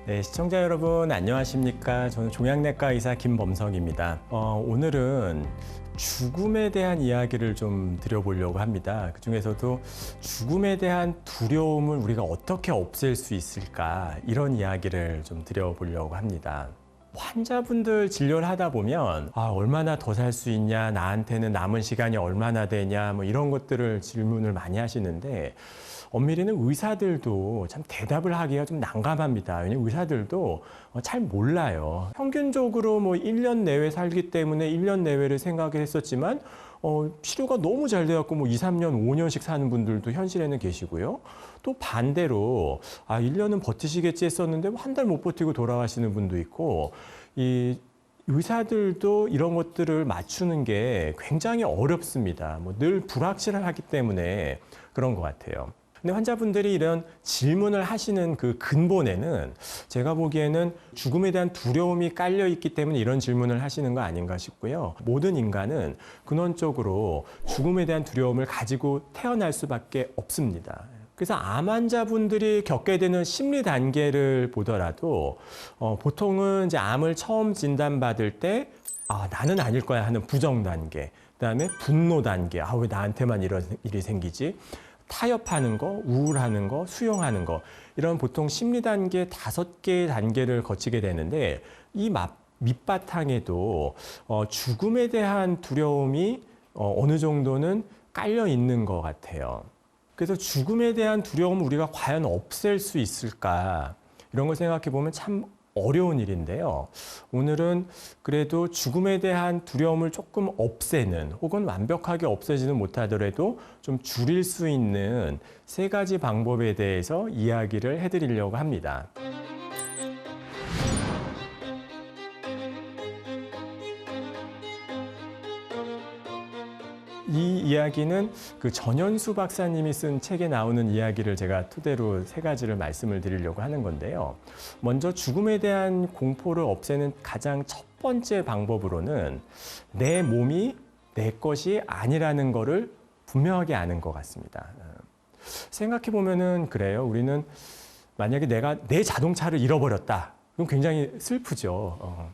네, 시청자 여러분 안녕하십니까? 저는 종양내과 의사 김범석입니다. 오늘은 죽음에 대한 이야기를 좀 드려보려고 합니다. 그중에서도 죽음에 대한 두려움을 우리가 어떻게 없앨 수 있을까? 이런 이야기를 좀 드려보려고 합니다. 환자분들 진료를 하다 보면 얼마나 더 살 수 있냐, 나한테는 남은 시간이 얼마나 되냐, 뭐 이런 것들을 질문을 많이 하시는데 엄밀히는 의사들도 참 대답을 하기가 좀 난감합니다. 왜냐하면 의사들도 잘 몰라요. 평균적으로 뭐 1년 내외 살기 때문에 1년 내외를 생각했었지만 치료가 너무 잘 돼갖고 뭐 2, 3년, 5년씩 사는 분들도 현실에는 계시고요. 또 반대로 1년은 버티시겠지 했었는데 한 달 못 버티고 돌아가시는 분도 있고, 이 의사들도 이런 것들을 맞추는 게 굉장히 어렵습니다. 뭐 늘 불확실하기 때문에 그런 것 같아요. 근데 환자분들이 이런 질문을 하시는 그 근본에는 제가 보기에는 죽음에 대한 두려움이 깔려 있기 때문에 이런 질문을 하시는 거 아닌가 싶고요. 모든 인간은 근원적으로 죽음에 대한 두려움을 가지고 태어날 수밖에 없습니다. 그래서 암 환자분들이 겪게 되는 심리 단계를 보더라도 보통은 이제 암을 처음 진단받을 때 나는 아닐 거야 하는 부정 단계, 그다음에 분노 단계, 왜 나한테만 이런 일이 생기지? 타협하는 거, 우울하는 거, 수용하는 거, 이런 보통 심리 단계 5개의 단계를 거치게 되는데 이 밑바탕에도 죽음에 대한 두려움이 어느 정도는 깔려 있는 것 같아요. 그래서 죽음에 대한 두려움을 우리가 과연 없앨 수 있을까? 이런 걸 생각해 보면 참 어려운 일인데요. 오늘은 그래도 죽음에 대한 두려움을 조금 없애는, 혹은 완벽하게 없애지는 못하더라도 좀 줄일 수 있는 3가지 방법에 대해서 이야기를 해드리려고 합니다. 이 이야기는 그 전현수 박사님이 쓴 책에 나오는 이야기를 제가 토대로 3가지를 말씀을 드리려고 하는 건데요. 먼저 죽음에 대한 공포를 없애는 가장 첫 번째 방법으로는 내 몸이 내 것이 아니라는 거를 분명하게 아는 것 같습니다. 생각해 보면은 그래요. 우리는 만약에 내가 내 자동차를 잃어버렸다. 그럼 굉장히 슬프죠.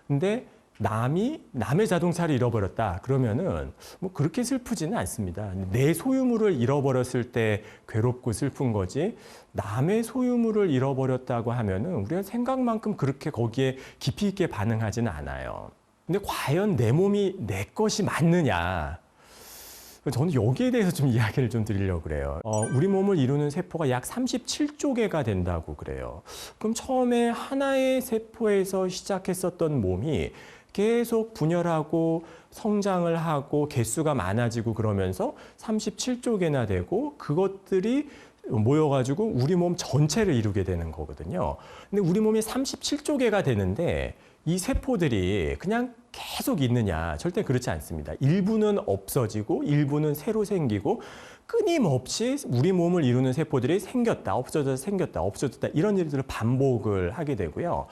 근데 남의 자동차를 잃어버렸다 그러면은 뭐 그렇게 슬프지는 않습니다. 내 소유물을 잃어버렸을 때 괴롭고 슬픈 거지, 남의 소유물을 잃어버렸다고 하면은 우리가 생각만큼 그렇게 거기에 깊이 있게 반응하지는 않아요. 근데 과연 내 몸이 내 것이 맞느냐? 저는 여기에 대해서 좀 이야기를 좀 드리려고 그래요. 우리 몸을 이루는 세포가 약 37조 개가 된다고 그래요. 그럼 처음에 하나의 세포에서 시작했었던 몸이 계속 분열하고 성장을 하고 개수가 많아지고 그러면서 37조 개나 되고 그것들이 모여가지고 우리 몸 전체를 이루게 되는 거거든요. 근데 우리 몸이 37조 개가 되는데 이 세포들이 그냥 계속 있느냐? 절대 그렇지 않습니다. 일부는 없어지고 일부는 새로 생기고 끊임없이 우리 몸을 이루는 세포들이 생겼다, 없어졌다, 생겼다, 없어졌다, 이런 일들을 반복을 하게 되고요.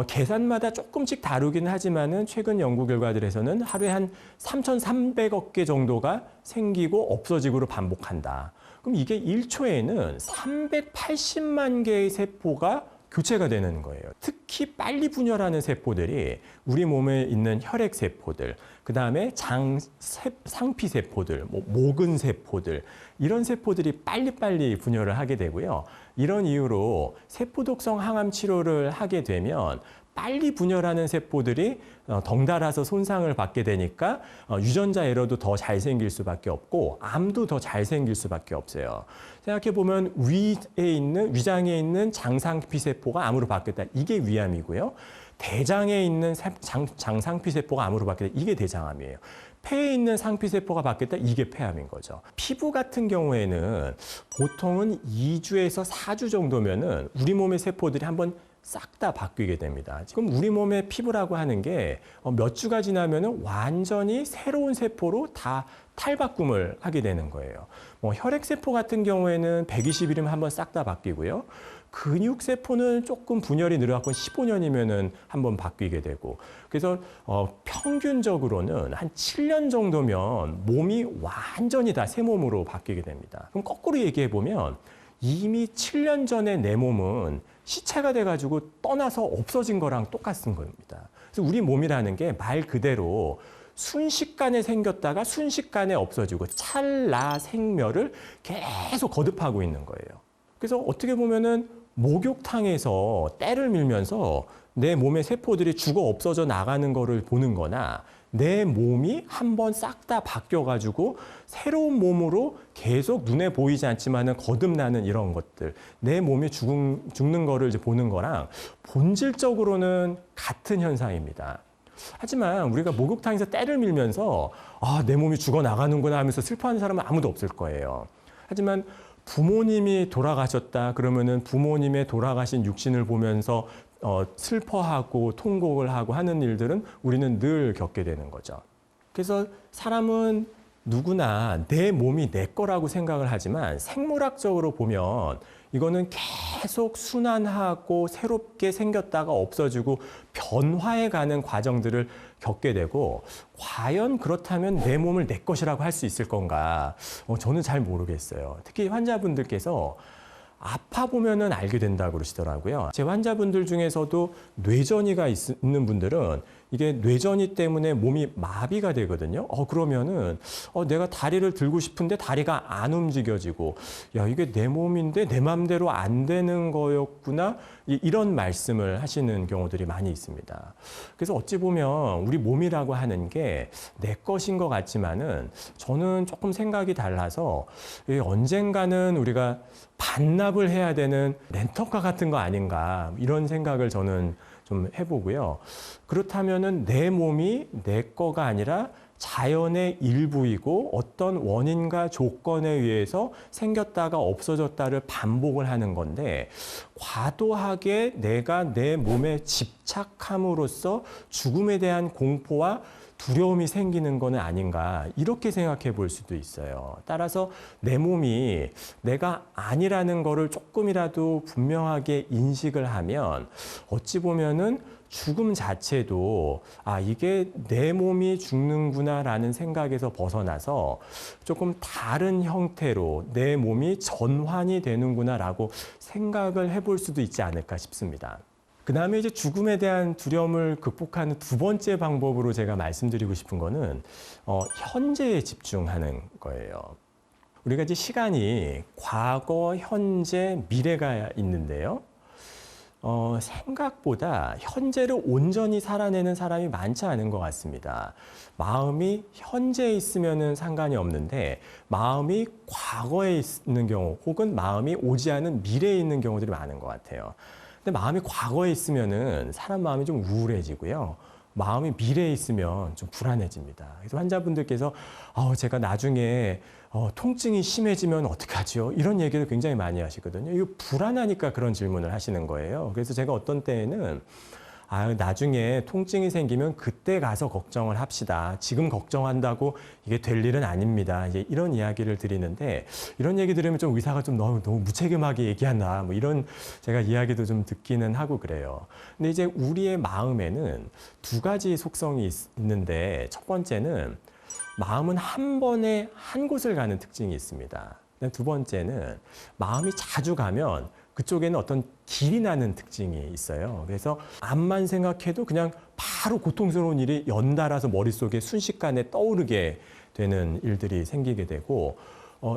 계산마다 조금씩 다르긴 하지만은 최근 연구 결과들에서는 하루에 한 3,300억 개 정도가 생기고 없어지고를 반복한다. 그럼 이게 1초에는 380만 개의 세포가 교체가 되는 거예요. 특히 빨리 분열하는 세포들이 우리 몸에 있는 혈액 세포들, 그 다음에 상피 세포들, 모근 세포들, 이런 세포들이 빨리빨리 분열을 하게 되고요. 이런 이유로 세포독성 항암 치료를 하게 되면 빨리 분열하는 세포들이 덩달아서 손상을 받게 되니까 유전자 에러도 더 잘 생길 수밖에 없고 암도 더 잘 생길 수밖에 없어요. 생각해보면 위장에 있는 장상피 세포가 암으로 바뀌었다. 이게 위암이고요. 대장에 있는 장상피 세포가 암으로 바뀌었다. 이게 대장암이에요. 폐에 있는 상피세포가 바뀌었다. 이게 폐암인 거죠. 피부 같은 경우에는 보통은 2주에서 4주 정도면은 우리 몸의 세포들이 한번 싹 다 바뀌게 됩니다. 지금 우리 몸의 피부라고 하는 게 몇 주가 지나면은 완전히 새로운 세포로 다 탈바꿈을 하게 되는 거예요. 혈액세포 같은 경우에는 120일이면 한번 싹 다 바뀌고요. 근육세포는 조금 분열이 늘어갖고 15년이면은 한번 바뀌게 되고. 그래서 평균적으로는 한 7년 정도면 몸이 완전히 다 새 몸으로 바뀌게 됩니다. 그럼 거꾸로 얘기해 보면 이미 7년 전에 내 몸은 시체가 돼가지고 떠나서 없어진 거랑 똑같은 겁니다. 그래서 우리 몸이라는 게 말 그대로 순식간에 생겼다가 순식간에 없어지고 찰나 생멸을 계속 거듭하고 있는 거예요. 그래서 어떻게 보면은 목욕탕에서 때를 밀면서 내 몸의 세포들이 죽어 없어져 나가는 거를 보는 거나 내 몸이 한번 싹 다 바뀌어가지고 새로운 몸으로 계속 눈에 보이지 않지만은 거듭나는 이런 것들, 내 몸이 죽는 거를 이제 보는 거랑 본질적으로는 같은 현상입니다. 하지만 우리가 목욕탕에서 때를 밀면서 내 몸이 죽어 나가는구나 하면서 슬퍼하는 사람은 아무도 없을 거예요. 하지만 부모님이 돌아가셨다 그러면은 부모님의 돌아가신 육신을 보면서 슬퍼하고 통곡을 하고 하는 일들은 우리는 늘 겪게 되는 거죠. 그래서 사람은 누구나 내 몸이 내 거라고 생각을 하지만 생물학적으로 보면 이거는 계속 순환하고 새롭게 생겼다가 없어지고 변화해가는 과정들을 겪게 되고 과연 그렇다면 내 몸을 내 것이라고 할 수 있을 건가? 저는 잘 모르겠어요. 특히 환자분들께서 아파 보면은 알게 된다고 그러시더라고요. 제 환자분들 중에서도 뇌전이가 있는 분들은 이게 뇌전이 때문에 몸이 마비가 되거든요. 그러면은 내가 다리를 들고 싶은데 다리가 안 움직여지고 야 이게 내 몸인데 내 맘대로 안 되는 거였구나 이런 말씀을 하시는 경우들이 많이 있습니다. 그래서 어찌 보면 우리 몸이라고 하는 게 내 것인 것 같지만은 저는 조금 생각이 달라서 언젠가는 우리가 반납을 해야 되는 렌터카 같은 거 아닌가 이런 생각을 저는 좀 해보고요. 그렇다면은 내 몸이 내 거가 아니라 자연의 일부이고 어떤 원인과 조건에 의해서 생겼다가 없어졌다를 반복을 하는 건데 과도하게 내가 내 몸에 집착함으로써 죽음에 대한 공포와 두려움이 생기는 거는 아닌가 이렇게 생각해 볼 수도 있어요. 따라서 내 몸이 내가 아니라는 거를 조금이라도 분명하게 인식을 하면 어찌 보면은 죽음 자체도 이게 내 몸이 죽는구나라는 생각에서 벗어나서 조금 다른 형태로 내 몸이 전환이 되는구나라고 생각을 해볼 수도 있지 않을까 싶습니다. 그 다음에 이제 죽음에 대한 두려움을 극복하는 두 번째 방법으로 제가 말씀드리고 싶은 거는 현재에 집중하는 거예요. 우리가 이제 시간이 과거, 현재, 미래가 있는데요. 생각보다 현재를 온전히 살아내는 사람이 많지 않은 것 같습니다. 마음이 현재에 있으면은 상관이 없는데 마음이 과거에 있는 경우 혹은 마음이 오지 않은 미래에 있는 경우들이 많은 것 같아요. 근데 마음이 과거에 있으면은 사람 마음이 좀 우울해지고요. 마음이 미래에 있으면 좀 불안해집니다. 그래서 환자분들께서 제가 나중에 통증이 심해지면 어떡하죠? 이런 얘기를 굉장히 많이 하시거든요. 이거 불안하니까 그런 질문을 하시는 거예요. 그래서 제가 어떤 때에는 나중에 통증이 생기면 그때 가서 걱정을 합시다. 지금 걱정한다고 이게 될 일은 아닙니다. 이제 이런 이야기를 드리는데 이런 얘기 들으면 좀 의사가 좀 너무 무책임하게 얘기하나 뭐 이런 제가 이야기도 좀 듣기는 하고 그래요. 근데 이제 우리의 마음에는 두 가지 속성이 있는데 첫 번째는 마음은 한 번에 한 곳을 가는 특징이 있습니다. 두 번째는 마음이 자주 가면 그쪽에는 어떤 길이 나는 특징이 있어요. 그래서 암만 생각해도 그냥 바로 고통스러운 일이 연달아서 머릿속에 순식간에 떠오르게 되는 일들이 생기게 되고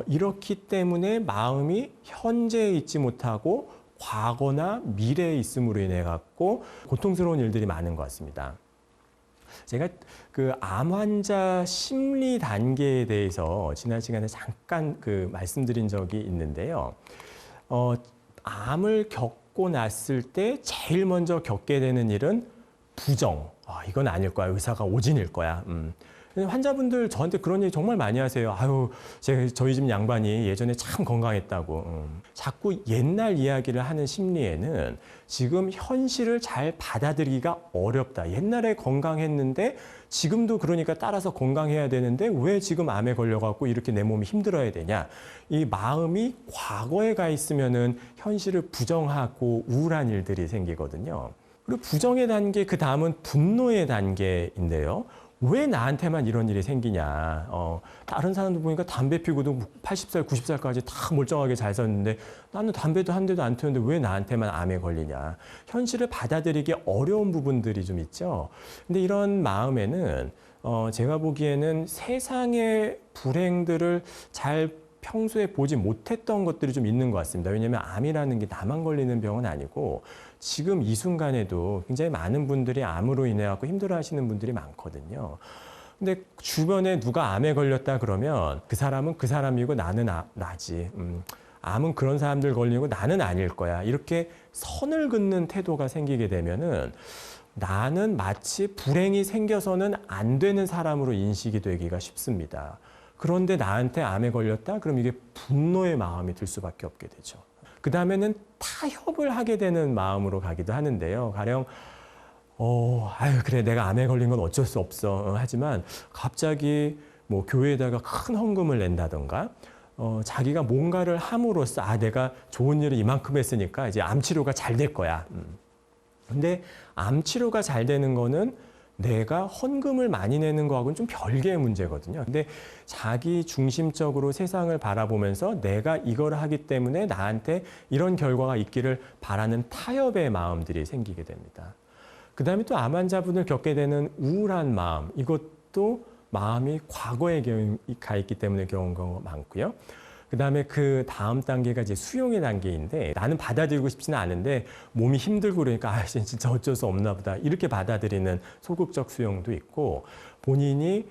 이렇기 때문에 마음이 현재에 있지 못하고 과거나 미래에 있음으로 인해 갖고 고통스러운 일들이 많은 것 같습니다. 제가 그 암 환자 심리 단계에 대해서 지난 시간에 잠깐 말씀드린 적이 있는데요. 암을 겪고 났을 때 제일 먼저 겪게 되는 일은 부정. 이건 아닐 거야. 의사가 오진일 거야. 환자분들 저한테 그런 얘기 정말 많이 하세요. 저희 집 양반이 예전에 참 건강했다고. 자꾸 옛날 이야기를 하는 심리에는 지금 현실을 잘 받아들이기가 어렵다. 옛날에 건강했는데 지금도 그러니까 따라서 건강해야 되는데 왜 지금 암에 걸려갖고 이렇게 내 몸이 힘들어야 되냐. 이 마음이 과거에 가 있으면은 현실을 부정하고 우울한 일들이 생기거든요. 그리고 부정의 단계, 그 다음은 분노의 단계인데요. 왜 나한테만 이런 일이 생기냐. 다른 사람들 보니까 담배 피고도 80살, 90살까지 다 멀쩡하게 잘 살았는데 나는 담배도 한 대도 안 피웠는데 왜 나한테만 암에 걸리냐. 현실을 받아들이기 어려운 부분들이 좀 있죠. 근데 이런 마음에는 제가 보기에는 세상의 불행들을 잘 평소에 보지 못했던 것들이 좀 있는 것 같습니다. 왜냐하면 암이라는 게 나만 걸리는 병은 아니고 지금 이 순간에도 굉장히 많은 분들이 암으로 인해 갖고 힘들어하시는 분들이 많거든요. 근데 주변에 누가 암에 걸렸다 그러면 그 사람은 그 사람이고 나는 나지. 암은 그런 사람들 걸리고 나는 아닐 거야. 이렇게 선을 긋는 태도가 생기게 되면은 나는 마치 불행이 생겨서는 안 되는 사람으로 인식이 되기가 쉽습니다. 그런데 나한테 암에 걸렸다? 그럼 이게 분노의 마음이 들 수밖에 없게 되죠. 그 다음에는 타협을 하게 되는 마음으로 가기도 하는데요. 가령 아유 그래 내가 암에 걸린 건 어쩔 수 없어. 하지만 갑자기 뭐 교회에다가 큰 헌금을 낸다던가 자기가 뭔가를 함으로써 내가 좋은 일을 이만큼 했으니까 이제 암 치료가 잘 될 거야. 근데 암 치료가 잘 되는 거는 내가 헌금을 많이 내는 거하고는 좀 별개의 문제거든요. 근데 자기 중심적으로 세상을 바라보면서 내가 이걸 하기 때문에 나한테 이런 결과가 있기를 바라는 타협의 마음들이 생기게 됩니다. 그 다음에 또 암 환자분을 겪게 되는 우울한 마음, 이것도 마음이 과거에 가 있기 때문에 겪은 경우가 많고요. 그 다음에 그 다음 단계가 이제 수용의 단계인데 나는 받아들이고 싶지는 않은데 몸이 힘들고 그러니까 진짜 어쩔 수 없나 보다 이렇게 받아들이는 소극적 수용도 있고 본인이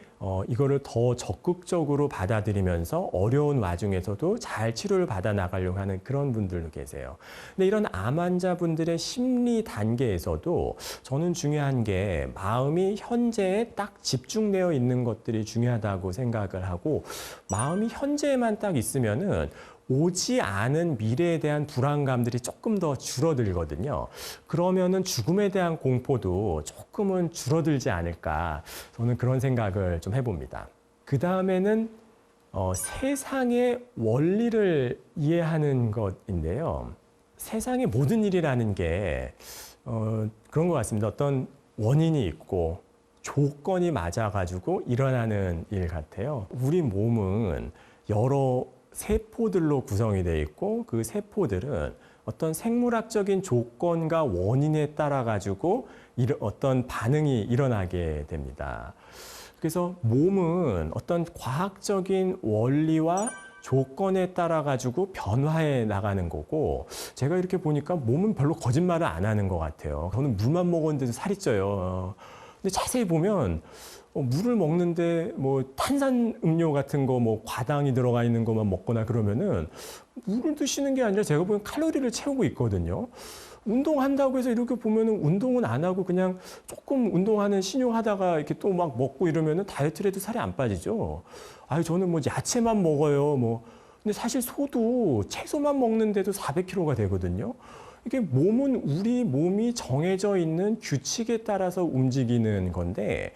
이거를 더 적극적으로 받아들이면서 어려운 와중에서도 잘 치료를 받아 나가려고 하는 그런 분들도 계세요. 근데 이런 암 환자분들의 심리 단계에서도 저는 중요한 게 마음이 현재에 딱 집중되어 있는 것들이 중요하다고 생각을 하고 마음이 현재에만 딱 있으면은 오지 않은 미래에 대한 불안감들이 조금 더 줄어들거든요. 그러면은 죽음에 대한 공포도 조금은 줄어들지 않을까. 저는 그런 생각을 좀 해봅니다. 그 다음에는 세상의 원리를 이해하는 것인데요. 세상의 모든 일이라는 게 그런 것 같습니다. 어떤 원인이 있고 조건이 맞아가지고 일어나는 일 같아요. 우리 몸은 여러 세포들로 구성이 되어 있고 그 세포들은 어떤 생물학적인 조건과 원인에 따라 가지고 어떤 반응이 일어나게 됩니다. 그래서 몸은 어떤 과학적인 원리와 조건에 따라 가지고 변화해 나가는 거고 제가 이렇게 보니까 몸은 별로 거짓말을 안 하는 것 같아요. 저는 물만 먹었는데도 살이 쪄요. 근데 자세히 보면 물을 먹는데 뭐 탄산 음료 같은 거 뭐 과당이 들어가 있는 것만 먹거나 그러면은 물을 드시는 게 아니라 제가 보기엔 칼로리를 채우고 있거든요. 운동한다고 해서 이렇게 보면은 운동은 안 하고 그냥 조금 운동하는 신용하다가 이렇게 또 막 먹고 이러면은 다이어트를 해도 살이 안 빠지죠. 저는 뭐 야채만 먹어요. 뭐 근데 사실 소도 채소만 먹는데도 400kg가 되거든요. 이게 몸은 우리 몸이 정해져 있는 규칙에 따라서 움직이는 건데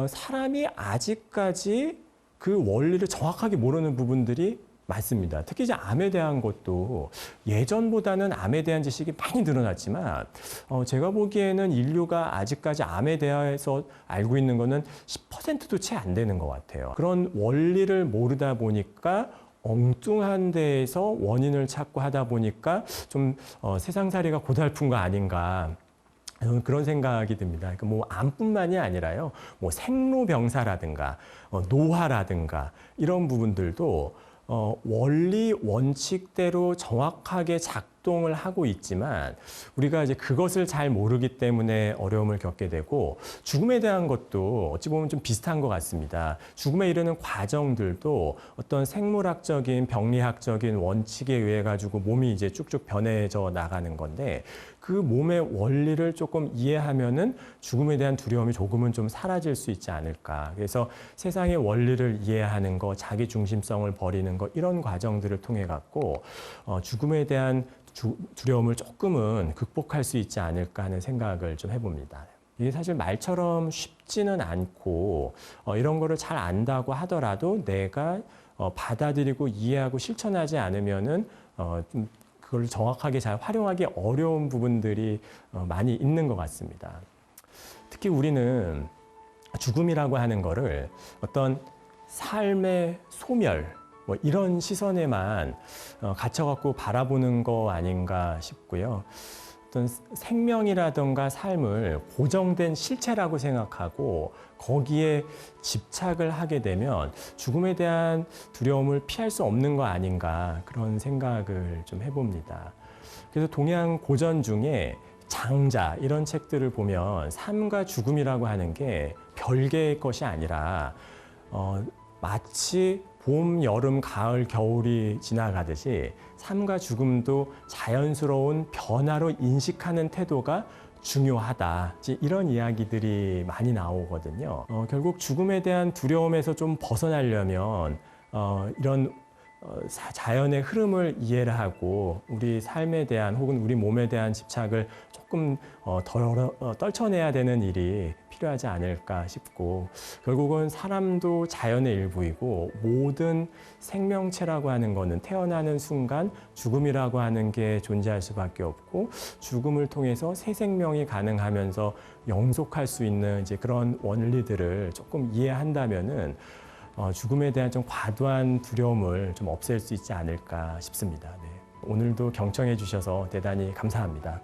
사람이 아직까지 그 원리를 정확하게 모르는 부분들이 많습니다. 특히 이제 암에 대한 것도 예전보다는 암에 대한 지식이 많이 늘어났지만 제가 보기에는 인류가 아직까지 암에 대해서 알고 있는 거는 10%도 채 안 되는 것 같아요. 그런 원리를 모르다 보니까 엉뚱한 데에서 원인을 찾고 하다 보니까 좀 세상살이가 고달픈 거 아닌가. 저는 그런 생각이 듭니다. 그러니까 뭐 암뿐만이 아니라요, 뭐 생로병사라든가 노화라든가 이런 부분들도 원리 원칙대로 정확하게 작동을 하고 있지만 우리가 이제 그것을 잘 모르기 때문에 어려움을 겪게 되고 죽음에 대한 것도 어찌 보면 좀 비슷한 것 같습니다. 죽음에 이르는 과정들도 어떤 생물학적인 병리학적인 원칙에 의해 가지고 몸이 이제 쭉쭉 변해져 나가는 건데 그 몸의 원리를 조금 이해하면은 죽음에 대한 두려움이 조금은 좀 사라질 수 있지 않을까. 그래서 세상의 원리를 이해하는 거, 자기 중심성을 버리는 거 이런 과정들을 통해 갖고 죽음에 대한 두려움을 조금은 극복할 수 있지 않을까 하는 생각을 좀 해봅니다. 이게 사실 말처럼 쉽지는 않고 이런 거를 잘 안다고 하더라도 내가 받아들이고 이해하고 실천하지 않으면은 좀 그걸 정확하게 잘 활용하기 어려운 부분들이 많이 있는 것 같습니다. 특히 우리는 죽음이라고 하는 거를 어떤 삶의 소멸 뭐 이런 시선에만 갇혀갖고 바라보는 거 아닌가 싶고요. 어떤 생명이라든가 삶을 고정된 실체라고 생각하고 거기에 집착을 하게 되면 죽음에 대한 두려움을 피할 수 없는 거 아닌가 그런 생각을 좀 해봅니다. 그래서 동양 고전 중에 장자 이런 책들을 보면 삶과 죽음이라고 하는 게 별개의 것이 아니라 마치 봄, 여름, 가을, 겨울이 지나가듯이 삶과 죽음도 자연스러운 변화로 인식하는 태도가 중요하다. 이런 이야기들이 많이 나오거든요. 결국 죽음에 대한 두려움에서 좀 벗어나려면 이런 자연의 흐름을 이해를 하고 우리 삶에 대한 혹은 우리 몸에 대한 집착을 조금 떨쳐내야 되는 일이 필요하지 않을까 싶고 결국은 사람도 자연의 일부이고 모든 생명체라고 하는 거는 태어나는 순간 죽음이라고 하는 게 존재할 수밖에 없고 죽음을 통해서 새 생명이 가능하면서 영속할 수 있는 이제 그런 원리들을 조금 이해한다면은 죽음에 대한 좀 과도한 두려움을 좀 없앨 수 있지 않을까 싶습니다. 네. 오늘도 경청해 주셔서 대단히 감사합니다.